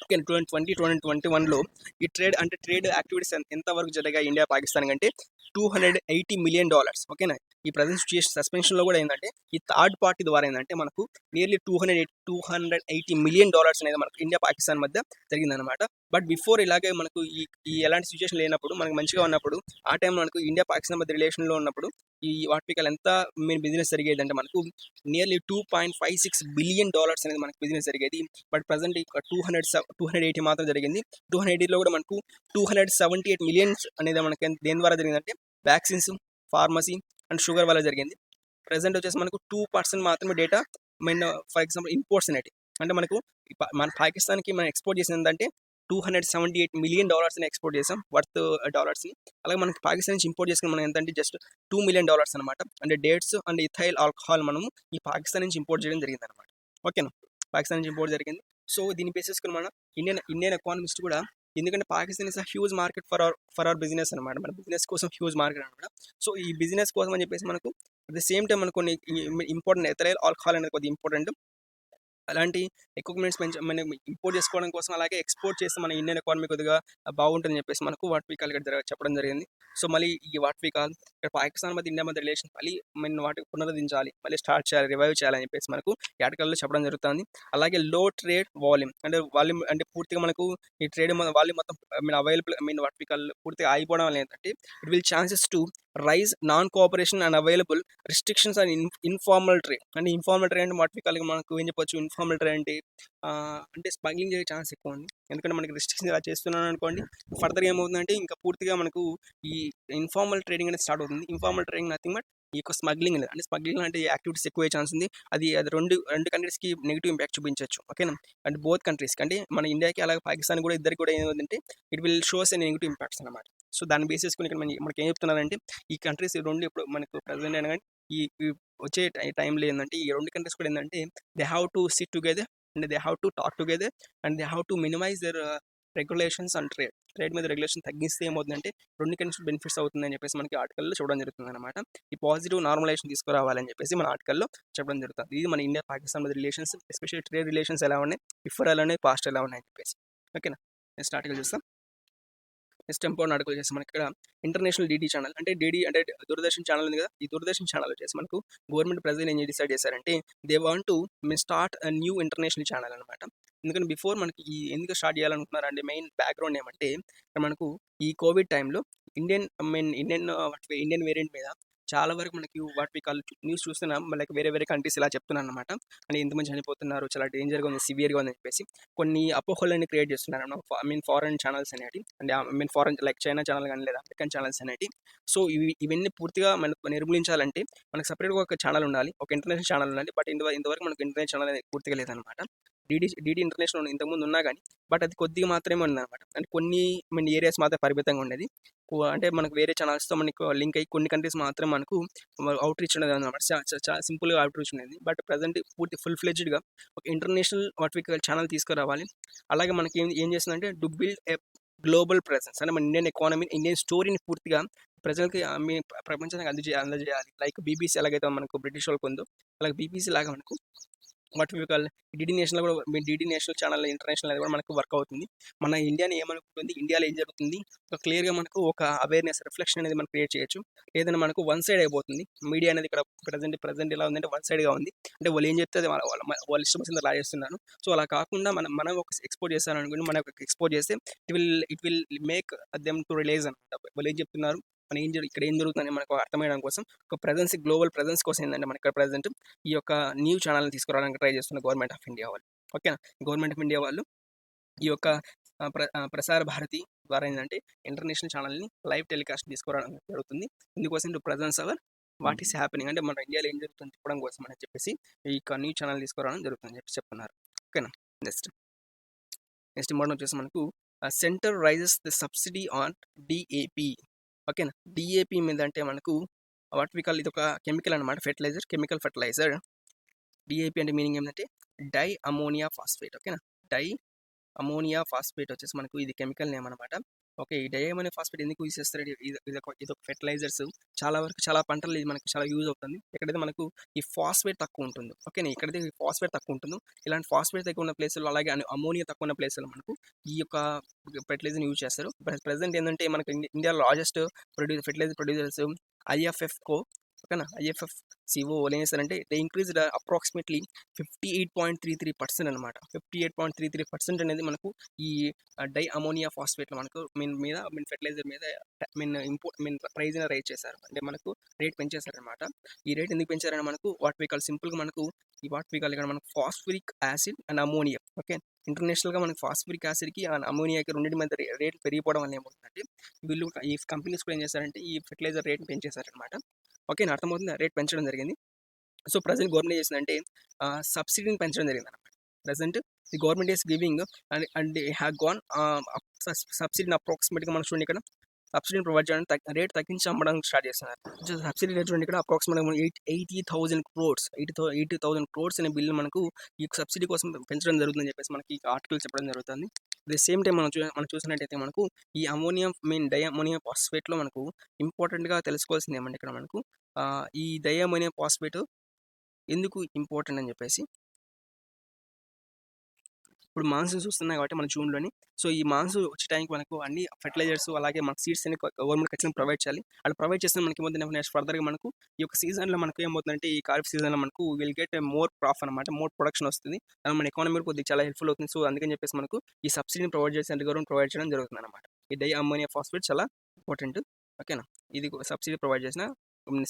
ఓకే 2021లో ఈ ట్రేడ్ యాక్టివిటీస్ ఎంతవరకు జరిగాయి ఇండియా పాకిస్తాన్ అంటే $280 మిలియన్. ఓకేనా. ఈ ప్రజెంట్ సిచ్యుయేషన్ సస్పెన్షన్లో కూడా ఏంటంటే ఈ థర్డ్ పార్టీ ద్వారా ఏంటంటే మనకు నియర్లీ $280 మిలియన్ అనేది మనకు ఇండియా పాకిస్తాన్ మధ్య జరిగిందనమాట. బట్ బిఫోర్ ఇలాగే మనకు ఈ ఎలాంటి సిచ్యువేషన్ లేనప్పుడు మనకు మంచిగా ఉన్నప్పుడు ఆ టైంలో మనకు ఇండియా పాకిస్తాన్ మధ్య రిలేషన్లో ఉన్నప్పుడు ఈ వాటికల్ ఎంత మెయిన్ బిజినెస్ జరిగేది అంటే మనకు నియర్లీ $2.56 బిలియన్ అనేది మనకు బిజినెస్ జరిగేది. బట్ ప్రజెంట్ 280 మాత్రం జరిగింది. 280లో కూడా మనకు 278 మిలియన్స్ అనేది మనకి దేని ద్వారా జరిగిందంటే వ్యాక్సిన్స్, ఫార్మసీ అండ్ షుగర్ వల్ల జరిగింది. ప్రజెంట్ వచ్చేసి మనకు 2% మాత్రమే data main for example imports అనేవి అంటే మనకు మన పాకిస్తాన్కి మనం ఎక్స్పోర్ట్ చేసింది ఏంటంటే $278 మిలియన్ ఎక్స్పోర్ట్ చేసాం వర్త్ డాలర్స్ని. అలాగే మనకి పాకిస్తాన్ నుంచి ఇంపోర్ట్ చేసుకుని మనం ఎంతంటే జస్ట్ $2 మిలియన్ అనమాట. అంటే డేట్స్ అండ్ ఇథైల్ ఆల్కహాల్ మనము ఈ పాకిస్తాన్ నుంచి ఇంపోర్ట్ చేయడం జరిగింది అనమాట. ఓకేనా. పాకిస్తాన్ నుంచి ఇంపోర్ట్ జరిగింది. సో దీన్ని బేస్ చేసుకుని మన ఇండియన్ ఎకానమిస్ట్ కూడా ఎందుకంటే Pakistan is a huge market for our business అనమాట. మన బిజినెస్ కోసం హ్యూజ్ మార్కెట్ అనమాట. సో ఈ బిజినెస్ కోసం అని చెప్పేసి మనకు అట్ ద సేమ్ టైం మనకు కొన్ని ఇంపార్టెంట్ ఎథైల్ ఆల్కహాల్ అనేది కొద్దిగా ఇంపార్టెంట్. అలాంటి ఎక్విప్మెంట్స్ మనం ఇంపోర్ట్ చేసుకోవడం కోసం అలాగే ఎక్స్పోర్ట్ చేస్తే మన ఇండియన్ ఎకానమీ కొద్దిగా బాగుంటుందని చెప్పేసి మనకు వాట్ వీ కాల్ ఇక్కడ చెప్పడం జరిగింది. సో మళ్ళీ ఈ వాట్ వీ కాల్ ఇక్కడ పాకిస్తాన్ మధ్య ఇండియా మధ్య రిలేషన్ మళ్ళీ మనం వాటికి పునరుద్ధరించాలి, మళ్ళీ స్టార్ట్ చేయాలి, రివైవ్ చేయాలని చెప్పేసి మనకు ఈ ఆర్టికల్లో చెప్పడం జరుగుతుంది. అలాగే లో ట్రేడ్ వాల్యూమ్ అంటే పూర్తిగా మనకు ఈ ట్రేడ్ వాల్యూమ్ మొత్తం అవైలబుల్ వాట్ వీ కాల్ పూర్తిగా ఆగిపోవడం వల్ల ఏంటంటే it will chances to rise non cooperation and available restrictions and informal trade. అంటే ఇన్ఫార్మల్ ట్రేడ్ అంటే వాట్ వీ కాల్ మనకు ఏం చెప్పొచ్చు, ఇన్ఫార్మల్ ట్రేడ్ అంటే స్మగ్లింగ్ చేసే ఛాన్స్ ఎక్కువ ఉంది. ఎందుకంటే మనకి రిస్ట్రిక్షన్స్ ఇలా చేస్తున్నాను అనుకోండి, ఫర్దర్గా ఏమవుతుందంటే ఇంకా పూర్తిగా మనకు ఈ ఇన్ఫార్మల్ ట్రేడింగ్ అనేది స్టార్ట్ అవుతుంది. ఇన్ఫార్మల్ ట్రేడింగ్ నథింగ్ బట్ ఈ యొక్క స్మగ్లింగ్ అంటే స్మగ్లింగ్ అంటే యాక్టివిటీస్ ఎక్కువ ఛాన్స్ ఉంది. అది రెండు కంట్రీస్కి నెగిటివ్ ఇంపాక్ట్ చూపించవచ్చు. ఓకేనా. అంటే బోత్ కంట్రీస్కి అంటే మన ఇండియాకి అలాగే పాకిస్తాన్ కూడా ఇద్దరికి కూడా ఏమవుతుందంటే it will shows a negative impacts అనమాట. సో దాన్ని బేస్ చేసుకుని ఇక్కడ మనకి ఏం చెప్తున్నారంటే ఈ కంట్రీస్ రెండు ఇప్పుడు మనకు ప్రజెంట్ అయినా కానీ ఈ వచ్చే టైంలో ఏంటంటే ఈ రెండు కంట్రీస్ కూడా ఏంటంటే they have to sit together and they have to talk together and they have to minimise their regulations and trade మీద రెగ్యులేషన్ తగ్గిస్తే ఏమవుతుందంటే రెండు కంట్రీస్ బెనిఫిట్స్ అవుతుందని చెప్పేసి మనకి ఆర్టికల్లో చూడడం జరుగుతుంది అనమాట. ఈ పాజిటివ్ నార్మలైజేషన్ తీసుకురావాలని చెప్పేసి మన ఆర్టికల్లో చెప్పడం జరుగుతుంది. ఇది మన ఇండియా పాకిస్తాన్ మధ్య రిలేషన్స్, ఎస్పెషల్లీ ట్రేడ్ రిలేషన్స్ ఎలా ఉన్నాయి, బిఫోర్ ఎలా ఉన్నాయి, పాస్ట్ ఎలా ఉన్నాయని చెప్పేసి. ఓకేనా. నెక్స్ట్ ఆర్టికల్ చూస్తాం. నెక్స్ట్ ఇంపార్టెంట్ ఆర్టికల్ వచ్చేసి మనకి ఇక్కడ ఇంటర్నేషనల్ డీడీ ఛానల్ అంటే దూరదర్శన్ ఛానల్ ఉంది కదా, ఈ దూరదర్శన్ ఛానల్ వచ్చేసి మనకు గవర్నమెంట్ ప్రెసిడెంట్ ఏం డిసైడ్ చేశారంటే they want to start a new international channel అనమాట. ఎందుకంటే బిఫోర్ మనకి ఎందుకు స్టార్ట్ చేయాలనుకుంటున్నారంటే మెయిన్ బ్యాక్గ్రౌండ్ ఏమంటే మనకు ఈ కోవిడ్ టైంలో ఇండియన్ వేరియంట్ మీద చాలా వరకు మనకి వాట్ వీ కాల్ న్యూస్ చూస్తున్నాం. లైక్ వేరే కంట్రీస్ ఇలా చెప్తున్నాను అనమాట. అంటే ఎంతమంది చనిపోతున్నారు, చాలా డేంజర్గా ఉంది, సివియర్గా ఉంది అని చెప్పేసి కొన్ని అపోహలని క్రియేట్ చేస్తున్నారు ఫారెన్ ఛానల్స్ అనేవి అంటే ఫారెన్ లైక్ చైనా ఛానల్ కానీ లేదా అమెరికన్ ఛానల్స్ అనేవి. సో ఇవన్నీ పూర్తిగా మనకు నిర్మూలించాలంటే మనకు సపరేట్గా ఒక ఛానల్ ఉండాలి, ఒక ఇంటర్నేషనల్ ఛానల్ ఉండాలి. బట్ ఇంతవరకు మనకు ఇంటర్నేషనల్ ఛానల్ అనేది పూర్తిగా లేదనమాట. డీడీ ఇంటర్నేషనల్ ఇంతకుముందు ఉన్నా కానీ బట్ అది కొద్దిగా మాత్రమే ఉందన్నమాట. అంటే కొన్ని ఏరియాస్ మాత్రం పరిమితంగా ఉండేది. అంటే మనకు వేరే ఛానల్స్తో మనకు లింక్ అయ్యి కొన్ని కంట్రీస్ మాత్రం మనకు అవుట్ రీచ్ ఉండేది అనమాట. చాలా సింపుల్గా అవుట్ రీచ్ ఉండేది. బట్ ప్రజెంట్ పూర్తి ఫుల్ ఫ్లెడ్జ్డ్గా ఒక ఇంటర్నేషనల్ ఛానల్ తీసుకురావాలి. అలాగే మనకి ఏం చేస్తుందంటే to build a global presence అంటే మన ఇండియన్ ఎకానమీ, ఇండియన్ స్టోరీని పూర్తిగా ప్రజలకి ప్రపంచానికి అందజేయాలి. లైక్ బీబీసీ ఎలాగైతే మనకు బ్రిటిష్ వాళ్ళకు ఉందో అలాగే బీబీసీ లాగా మనకు what we call DD national కూడా డీడీ నేషనల్ ఛానల్ ఇంటర్నేషనల్ అనేది కూడా మనకు వర్క్ అవుతుంది. మన ఇండియాని ఏమనుకుంటుంది, ఇండియాలో ఏం జరుగుతుంది ఒక క్లియర్గా మనకు ఒక అవేర్నెస్ రిఫ్లెక్షన్ అనేది మనం క్రియేట్ చేయొచ్చు. ఏదైనా మనకు వన్ సైడ్ అయిపోతుంది మీడియా అనేది. ఇక్కడ ప్రజెంట్ ఎలా ఉందంటే వన్ సైడ్గా ఉంది. అంటే వాళ్ళు ఏం చెప్తే వాళ్ళ ఇష్టం వచ్చింది అలా చేస్తున్నారు. సో అలా కాకుండా మనం ఒక ఎక్స్పోర్ట్ చేస్తారనుకోండి, మనం ఎక్స్పోర్ట్ చేస్తే it will make them to realise అనమాట. వాళ్ళు ఏం చెప్తున్నారు, మన ఇక్కడ ఏం జరుగుతుందని మనకు అర్థమయ్యడం కోసం ఒక ప్రెజెన్స్, గ్లోబల్ ప్రెజెన్స్ కోసం ఏంటంటే మనకి ఇక్కడ ప్రజెంట్ ఈ యొక్క న్యూ ఛానల్ తీసుకురావడానికి ట్రై చేస్తున్న గవర్నమెంట్ ఆఫ్ ఇండియా వాళ్ళు. ఓకేనా. గవర్నమెంట్ ఆఫ్ ఇండియా వాళ్ళు ఈ యొక్క ప్రసార భారతి ద్వారా ఏంటంటే ఇంటర్నేషనల్ ఛానల్ని లైవ్ టెలికాస్ట్ తీసుకురావడం జరుగుతుంది. ఇందుకోసం to presence our what is happening అంటే మన ఇండియాలో ఏం జరుగుతుంది చెప్పడం కోసం అని చెప్పేసి ఈ న్యూ ఛానల్ తీసుకురావడం జరుగుతుందని చెప్పి చెప్తున్నారు. ఓకేనా. నెక్స్ట్ ఇంపార్టెంట్ వచ్చేసి మనకు centre rises the subsidy on DAP. ఓకేనా. డిఏపి మీద అంటే మనకు వాట్ వీ కాల్ ఇది ఒక కెమికల్ అనమాట, కెమికల్ ఫెర్టిలైజర్. డిఏపి అంటే మీనింగ్ ఏంటంటే డై అమోనియా ఫాస్ఫేట్. ఓకేనా. డై అమోనియా ఫాస్ఫేట్ వచ్చేసి మనకు ఇది కెమికల్ నేమ్ అనమాట. ఓకే. ఈ డై అమోనియా ఫాస్ఫేట్ ఎందుకు యూజ్ చేస్తారు? ఇదొక ఫెర్టిలైజర్స్. చాలా వరకు చాలా పంటలు ఇది మనకు చాలా యూజ్ అవుతుంది. ఎక్కడైతే మనకు ఈ ఫాస్ఫేట్ తక్కువ ఉంటుంది. ఓకేనా. ఎక్కడైతే ఈ ఫాస్ఫేట్ తక్కువ ఉంటుందో ఇలాంటి ఫాస్ఫేట్ తక్కువ ఉన్న ప్లేసుల్లో, అలాగే అమోనియా తక్కువ ఉన్న ప్లేసుల్లో మనకు ఈ యొక్క ఫెర్టిలైజర్ని యూజ్ చేస్తారు. ప్రెసెంట్ ఏంటంటే మనకు ఇండియా లార్జెస్ట్ ఫెర్టిలైజర్ ప్రొడ్యూసర్స్ ఐఎఫ్ఎఫ్కో. ఓకేనా. ఐఎఫ్ఎఫ్సిఓ ఏం చేస్తారంటే దే ఇంక్రీజ్డ్ అప్రాక్సిమేట్లీ 58.33% అనమాట. 58.33% అనేది మనకు ఈ డై అమోనియా ఫాస్ఫేట్లో మనకు ఫెర్టిలైజర్ మీద ప్రైజ్ రైజ్ చేశారు. అంటే మనకు రేట్ పెంచేశారనమాట. ఈ రేట్ ఎందుకు పెంచారని మనకు వాట్ వి కాల్ సింపుల్గా మనకు ఈ వాట్ వి కాల్ ఇక్కడ మనకు phosphoric acid and ammonia. Okay. ఇంటర్నేషనల్గా మనకు ఫాస్ఫరిక్ యాసిడ్కి అండ్ అమోనియాకి రెండింటి మధ్య రేట్లు పెరిగిపోవడం వల్ల ఏమవుతుందంటే వీళ్ళు ఈ కంపెనీస్ కూడా ఏం చేశారంటే ఈ ఫెర్టిలైజర్ రేట్ని పెంచేశారనమాట. ఓకేనా. అర్థమవుతుంది. రేట్ పెంచడం జరిగింది. సో ప్రజెంట్ గవర్నమెంట్ చేసిందంటే సబ్సిడీని పెంచడం జరిగింది అనమాట. Present the government is giving and have gone సబ్సిడీని అప్రాక్సిమేట్గా మనం చూడండి ఇక్కడ సబ్సిడీని ప్రొవైడ్ చేయడానికి రేట్ తగ్గించి అమ్మడం స్టార్ట్ చేస్తున్నారు. సబ్సిడీ రేట్ చూడండి ఇక్కడ అప్రాక్సిమేట్గా 80,000 crores 80,000 crores అనే బిల్లు మనకు ఈ సబ్సిడీ కోసం పెంచడం జరుగుతుందని చెప్పేసి మనకి ఈ ఆర్టికల్ చెప్పడం జరుగుతుంది. అట్ ద సేమ్ టైం మనం చూసినట్టయితే మనకు ఈ అమోనియం డై అమోనియం ఫాస్ఫేట్లో మనకు ఇంపార్టెంట్గా తెలుసుకోవాల్సింది ఏమంటే ఇక్కడ మనకు ఈ డై అమోనియం ఫాస్ఫేట్ ఎందుకు ఇంపార్టెంట్ అని చెప్పేసి ఇప్పుడు మాన్సూన్ చూస్తున్నాయి కాబట్టి మన జూన్లోని. సో ఈ మాన్సూన్ వచ్చే టైంకి మనకు అన్ని ఫెర్టిలైజర్స్ అలాగే మనకు సీడ్స్ అన్ని గవర్నమెంట్ ఖచ్చితంగా ప్రొవైడ్ చేయాలి. అలా ప్రొవైడ్ చేస్తే మనకి ఏమవుతుంది నెక్స్ట్ ఫర్దర్గా మనకు ఈ యొక్క సీజన్లో మనకు ఏమవుతుందంటే ఈ ఖరీఫ్ సీజన్లో మనకు విల్ గెట్ మోర్ క్రాప్ అనమాట. మోర్ ప్రొడక్షన్ వస్తుంది. అది మన ఎకానమీ కొద్దిగా చాలా హెల్ప్ఫుల్ అవుతుంది. సో అందుకని చెప్పేసి మనకు ఈ సబ్సిడీని ప్రొవైడ్ చేసి గవర్నమెంట్ ప్రొవైడ్ చేయడం జరుగుతుంది అనమాట. ఈ డై అమ్మోనియా ఫాస్ఫేట్ చాలా ఇంపార్టెంట్. ఓకేనా. ఇది సబ్సిడీ ప్రొవైడ్ చేసిన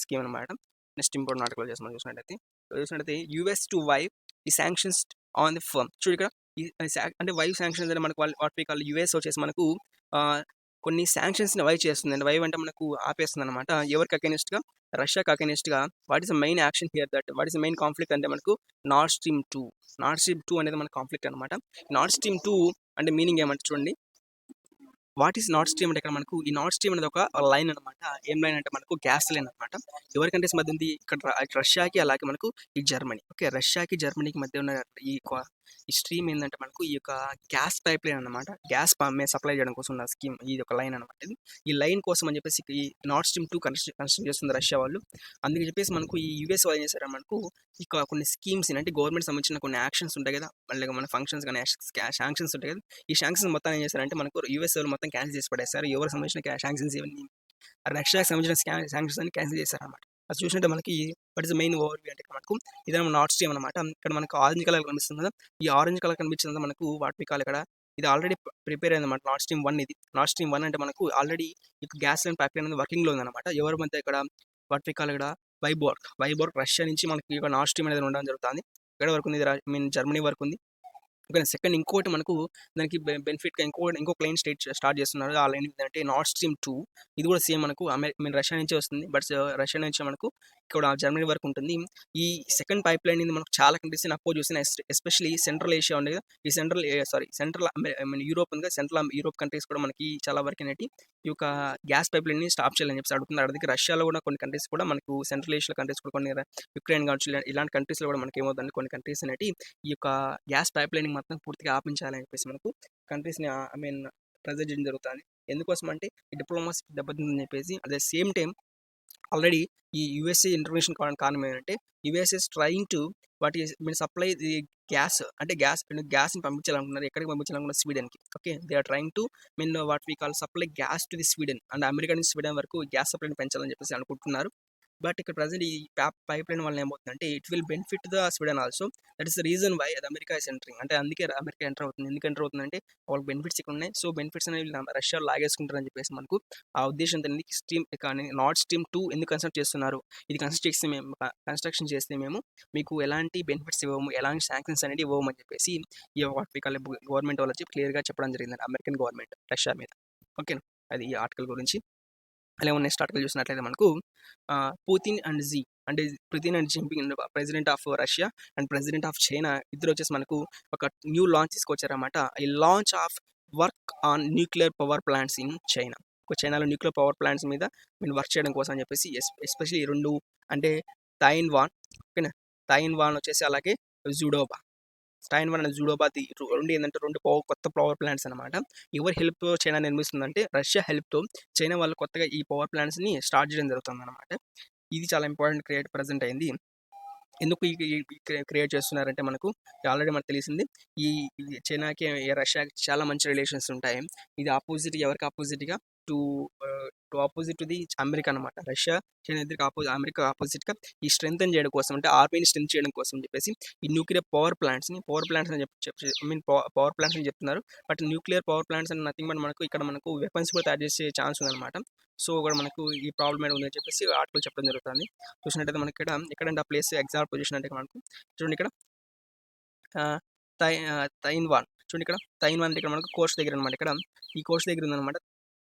స్కీమ్ అనమాట. నెక్స్ట్ ఇంపార్టెంట్ ఆర్టికల్ చేసి మనం చూసినట్టయితే యూఎస్ టు వైవ్ ఈ శాంక్షన్స్ ఆన్ ది ఫర్మ్. చూడు ఇక్కడ అంటే వైవ్ శాంక్షన్స్ అంటే మనకు వాట్ వి కాల్ యూఎస్ వచ్చేసి మనకు కొన్ని శాంక్షన్స్ని వైవ్ చేస్తుంది. అంటే వైవ్ అంటే మనకు ఆపేస్తుంది అనమాట. ఎవరికి అగైనెస్ట్గా? రష్యాకి అగైనెస్ట్గా. What is the main action here that what is the main conflict అంటే మనకు నార్డ్ స్ట్రీమ్ 2 అనేది మన కాన్ఫ్లిక్ట్ అనమాట. నార్డ్ స్ట్రీమ్ 2 అంటే మీనింగ్ ఏమంటే చూడండి. వాట్ ఈస్ నార్డ్ స్ట్రీమ్ అంటే ఇక్కడ మనకు ఈ నార్డ్ స్ట్రీమ్ అనేది ఒక లైన్ అనమాట. ఏం లైన్ అంటే మనకు గ్యాస్ లైన్ అనమాట. ఎవరి కంట్రీస్ మధ్య ఉంది? ఇక్కడ రష్యాకి అలాగే మనకు ఈ జర్మనీ. ఓకే. రష్యాకి జర్మనీకి మధ్య ఉన్న ఈ స్ట్రీమ్ ఏంటంటే మనకు ఈ యొక్క గ్యాస్ పైప్ లైన్ అనమాట. గ్యాస్ సప్లై చేయడం కోసం ఉన్న స్కీమ్ ఇది ఒక లైన్ అనమాట. ఇది ఈ లైన్ కోసం అని చెప్పేసి ఈ నార్డ్ స్ట్రీమ్ 2 కన్స్ట్రక్ట్ చేస్తుంది రష్యా వాళ్ళు. అందుకని చెప్పేసి మనకు ఈ యూఎస్ వాళ్ళు ఏం చేశారు మనకు ఇక కొన్ని స్కీమ్స్ అంటే గవర్నమెంట్ సంబంధించిన కొన్ని యాక్షన్స్ ఉంటాయి కదా, అలాగే మన ఫంక్షన్స్ కానీ శాంక్షన్స్ ఉంటాయి కదా, ఈ శాంక్షన్స్ మొత్తం ఏం చేశారంటే మనకు యూఎస్ వాళ్ళు మొత్తం క్యాన్సిల్ చేసి పడేస్తారు. ఎవరికి సంబంధించిన శాంక్షన్స్ ఇవన్నీ రష్యాకి సంబంధించిన శాంక్షన్స్ అన్ని క్యాన్సిల్ చేశారన్నమాట. అది చూసినట్టే మనకి what is the main over view అంటే మనకు ఇదేమో నార్డ్ స్ట్రీమ్ అనమాట. ఇక్కడ మనకు ఆరెంజ్ కలర్ కనిపిస్తుంది కదా, ఈ ఆరెంజ్ కలర్ కనిపించింది మనకు వాట్ వి కాల్ ఇక్కడ ఇది ఆల్రెడీ ప్రిపేర్ అయింది అనమాట. నార్డ్ స్ట్రీమ్ 1 ఇది. నార్డ్ స్ట్రీమ్ 1 అంటే మనకు ఆల్రెడీ ఈ గ్యాస్ లైన్ పైప్ లైన్ అనేది వర్కింగ్లో ఉందన్నమాట. ఎవరి మధ్య ఇక్కడ వాట్ వి కాల్ ఇక్కడ వైబోర్గ్ రష్యా నుంచి మనకి ఇక్కడ నార్డ్ స్ట్రీమ్ అనేది ఉండడం జరుగుతుంది. ఎక్కడ వరకు ఉంది? జర్మనీ వరకు ఉంది. ఓకే. సెకండ్ ఇంకోటి మనకు దానికి బెనిఫిట్గా ఇంకో లైన్ స్టార్ట్ చేస్తున్నారు. ఆ లైన్ ఏంటంటే నార్డ్ స్ట్రీమ్ 2. ఇది కూడా సేమ్ మనకు రష్యా నుంచే వస్తుంది. బట్ రష్యా నుంచి మనకు ఇక్కడ జర్మనీ వరకు ఉంటుంది. ఈ సెకండ్ పైప్ లైన్ ఇది మనకు చాలా కంట్రీస్ని అపోజ్ చేసిన ఎస్పెషల్లీ సెంట్రల్ ఏషియా ఉంది కదా, ఈ సెంట్రల్ యూరోప్ ఉంది కదా, సెంట్రల్ యూరోప్ కంట్రీస్ కూడా మనకి చాలా వరకు అనేటి ఈ యొక్క గ్యాస్ పైప్ లైన్ని స్టాప్ చేయాలని చెప్పి అడుగుతున్నారు. అడిగి రష్యాలో కూడా కొన్ని కంట్రీస్ కూడా మనకు సెంట్రల్ ఏషియా కంట్రీస్ కూడా కొన్ని యుక్రెయిన్ కావచ్చు ఇలాంటి కంట్రీస్లో కూడా మనకి ఏమవుతుంది కొన్ని కంట్రీస్ అనేటి ఈ యొక్క గ్యాస్ పైప్ లైనింగ్ మొత్తం పూర్తిగా ఆపించాలని చెప్పేసి మనకు కంట్రీస్ని ప్రెజర్ చేయడం జరుగుతుంది. ఎందుకోసం అంటే ఈ డిప్లొమసీ దెబ్బతిందని చెప్పేసి. At the same time already ఈ యూఎస్ఏ ఇంటర్వెన్షన్ కారణం ఏంటంటే USA trying to supply the గ్యాస్ని పంపించాలనుకున్నారు. ఎక్కడికి పంపించాలనుకున్నారు? స్వీడన్కి. Okay. They are trying to what we call supply gas to the Sweden and America నుంచి స్వీడన్ వరకు గ్యాస్ సప్లైని పెంచాలని చెప్పేసి అనుకుంటున్నారు. బట్ ఇక్కడ ప్రజెంట్ ఈ పైప్ లైన్ వల్ల ఏమవుతుందంటే it will benefit the Sweden also. That is the reason why అది అమెరికా ఇస్ ఎంటరింగ్. అంటే అందుకే అమెరికా ఎంటర్ అవుతుంది. ఎందుకు ఎంటర్ అవుతుందంటే వాళ్ళకి బెనిఫిట్స్ ఇక్కడ ఉన్నాయి. సో బెనిఫిట్స్ అనేవి రష్యా లాగేసుకుంటారని చెప్పేసి మనకు ఆ ఉద్దేశంతో స్ట్రీమ్ కానీ నార్డ్ స్ట్రీమ్ 2 ఎందుకు కన్స్ట్రక్ట్ చేస్తున్నారు? ఇది కన్స్ట్రక్షన్ చేస్తే మేము మీకు ఎలాంటి బెనిఫిట్స్ ఇవ్వము, ఎలాంటి శాంక్షన్స్ అనేది ఇవ్వము అని చెప్పేసి ఈ గవర్నమెంట్ వాళ్ళు వచ్చి క్లియర్గా చెప్పడం జరిగింది అమెరికన్ గవర్నమెంట్ రష్యా మీద. ఓకేనా. అది ఈ ఆర్టికల్ గురించి. అలాగే నెక్స్ట్ ఆర్టికల్ చూసినట్లయితే మనకు Putin and Jinping president of Russia and president of China ఇద్దరు వచ్చేసి మనకు ఒక న్యూ లాంచ్ తీసుకొచ్చారన్నమాట. ఈ launch of work on nuclear power plants in China. చైనాలో న్యూక్లియర్ పవర్ ప్లాంట్స్ మీద వర్క్ చేయడం కోసం అని చెప్పేసి ఎస్పెషల్లీ రెండు అంటే తైవాన్, ఓకేనా, తైవాన్ వచ్చేసి అలాగే జుడోబా. తైవాన్ అండ్ జుడోబా రెండు ఏంటంటే రెండు కొత్త పవర్ ప్లాంట్స్ అనమాట. ఎవరి హెల్ప్తో చైనా నిర్మిస్తుందంటే రష్యా హెల్ప్తో చైనా వాళ్ళు కొత్తగా ఈ పవర్ ప్లాంట్స్ని స్టార్ట్ చేయడం జరుగుతుంది అనమాట. ఇది చాలా ఇంపార్టెంట్ ప్రజెంట్ అయింది. ఎందుకు క్రియేట్ చేస్తున్నారంటే మనకు ఆల్రెడీ మనకు తెలిసింది ఈ చైనాకి రష్యాకి చాలా మంచి రిలేషన్స్ ఉంటాయి. ఇది ఆపోజిట్ ఎవరికి ఆపోజిట్గా to opposite to the America అనమాట. రష్యా చైనా ఇద్దరికి అమెరికా ఆపోజిట్గా ఈ స్ట్రెంగ్తన్ చేయడం కోసం అంటే ఆర్మీని స్ట్రెంగ్ చేయడం కోసం చెప్పేసి ఈ న్యూక్లియర్ పవర్ ప్లాంట్స్ అని పవర్ ప్లాంట్స్ అని చెప్తున్నారు. బట్ న్యూక్లియర్ పవర్ ప్లాంట్స్ అని నథింగ్ బట్ మనకు వెపన్స్ కూడా తయారు చేసే ఛాన్స్ ఉందన్నమాట. సో కూడా మనకు ఈ ప్రాబ్లం ఏమైనా ఉందని చెప్పేసి ఆర్టికల్ చెప్పడం జరుగుతుంది. చూసినట్టయితే మనకి ఎక్కడంటే ఆ ప్లేస్ ఎగ్జాక్ట్ పొజిషన్ అంటే మనకు చూడండి ఇక్కడ తైవాన్ చూడండి ఇక్కడ తైవాన్ అంటే ఇక్కడ మనకు కోస్ట్ దగ్గర అనమాట. ఇక్కడ ఈ కోస్ట్ దగ్గర ఉందన్నమాట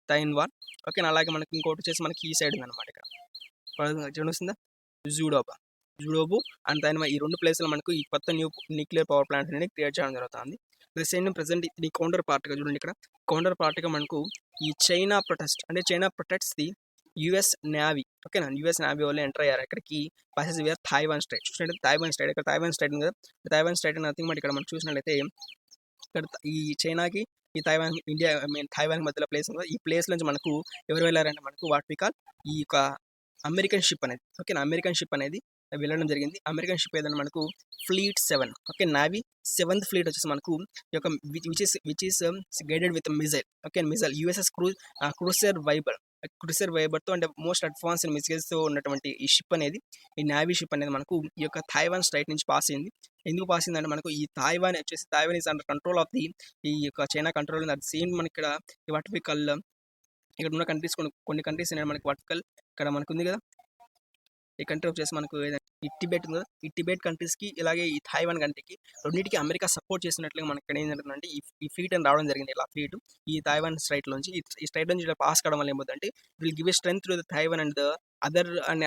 తైవాన్. ఓకే, అలాగే మనకి ఇంకోటి వచ్చేసి మనకి ఈ సైడ్ ఉందన్నమాట. ఇక్కడ చూస్తుందా జూడోబు అండ్ తైవాన్ ఈ రెండు ప్లేస్లో మనకు ఈ కొత్త న్యూక్లియర్ పవర్ ప్లాంట్ అనేది క్రియేట్ చేయడం జరుగుతుంది. సేమ్ ప్రెసెంట్ ఈ కౌంటర్ పార్ట్గా చూడండి ఇక్కడ కౌంటర్ పార్ట్గా మనకు ఈ China protects the US navy. ఓకేనా, యుఎస్ నేవీ వాళ్ళు ఎంటర్ అయ్యారు ఎక్కడికి పాసెస్ వేర్ తైవాన్ స్ట్రైట్. చూసినట్లయితే తైవాన్ స్ట్రైట్ ఇక్కడ తైవాన్ స్ట్రైట్ ఉంది కదా, తైవాన్ స్ట్రైట్ అని నథింగ్ బట్ ఇక్కడ మనం చూసినట్లయితే ఇక్కడ ఈ చైనాకి ఈ తైవాన్ మధ్యలో ప్లేస్ ఉంది. ఈ ప్లేస్ నుంచి మనకు ఎవరు వెళ్ళారంటే మనకు వాట్ వి కాల్ ఈ యొక్క అమెరికన్ షిప్ అనేది. ఓకేనా, అమెరికన్ షిప్ అనేది వెళ్ళడం జరిగింది. అమెరికన్ షిప్ ఏదైనా మనకు fleet 7. Okay, navy 7th fleet వచ్చేసి మనకు ఈ యొక్క which is guided with missile. Okay, missile USS cruiser వైబర్తో అంటే మోస్ట్ అడ్వాన్స్డ్ మిసైల్స్తో ఉన్నటువంటి ఈ షిప్ అనేది ఈ నావీ షిప్ అనేది మనకు ఈ యొక్క తైవాన్ స్ట్రైట్ నుంచి పాస్ అయింది. ఎందుకు పాస్ అయిందంటే మనకు ఈ Taiwan is under control of the ఈ యొక్క చైనా కంట్రోల్ ఉంది. అది సేమ్ మనకి ఇక్కడ వర్టికల్ ఇక్కడ ఉన్న కంట్రీస్ కొన్ని కంట్రీస్ అనేది మనకి వర్టికల్ ఇక్కడ మనకు ఉంది కదా. ఈ కంట్రీ వచ్చేసి మనకు ఈ టిబెట్ ఉంది కదా, ఈ టిబెట్ కంట్రీస్కి ఇలాగే ఈ తైవాన్ కంట్రీకి రెండింటికి అమెరికా సపోర్ట్ చేసినట్లుగా మనకి ఇక్కడ ఏం జరుగుతుందంటే ఈ ఫ్లీట్ అని రావడం జరిగింది. ఇలా ఫ్లీట్ ఈ తైవాన్ స్ట్రైట్ నుంచి ఈ స్ట్రైట్ నుంచి ఇలా పాస్ కావడం వల్ల ఏమవుతుందంటే will give a strength to the Taiwan and the other అనే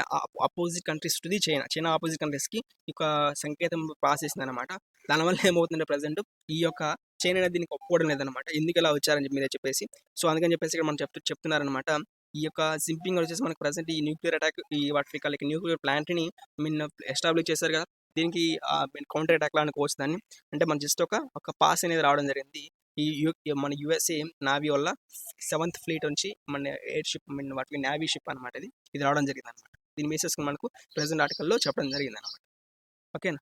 opposite countries to the China opposite కంట్రీస్కి ఈ యొక్క సంకేతం పాస్ చేసింది అనమాట. దానివల్ల ఏమవుతుందంటే ప్రజెంట్ ఈ యొక్క చైనా అనేది దీనికి ఒప్పుకోవడం లేదనమాట. ఎందుకు ఇలా వచ్చారని మీరే చెప్పేసి. సో అందుకని చెప్పేసి ఇక్కడ మనం చెప్తున్నారనమాట. ఈ యొక్క జింపింగ్ వచ్చేసి మనకు ప్రజెంట్ ఈ న్యూక్లియర్ అటాక్ ఈ వాటి న్యూక్లియర్ ప్లాంట్ని ఎస్టాబ్లిష్ చేశారు కదా, దీనికి కౌంటర్ అటాక్ లా అనుకోవచ్చు దాన్ని. అంటే మన జస్ట్ ఒక పాస్ అనేది రావడం జరిగింది. మన యుఎస్ఏ నావీ వల్ల 7th ఫ్లీట్ నుంచి మన ఎయిర్ షిప్ వాటికి నావీ షిప్ అనమాట. ఇది రావడం జరిగింది అనమాట. దీని బేసిస్ మనకు ప్రెసెంట్ ఆర్టికల్లో చెప్పడం జరిగింది అనమాట. ఓకేనా,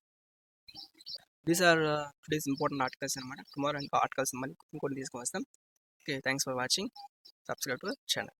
these are today's important articles అనమాట. టుమారో ఇంకా ఆర్టికల్స్ మళ్ళీ ఇంకోటి తీసుకొని వస్తాం. Okay, thanks for watching. Subscribe to the channel.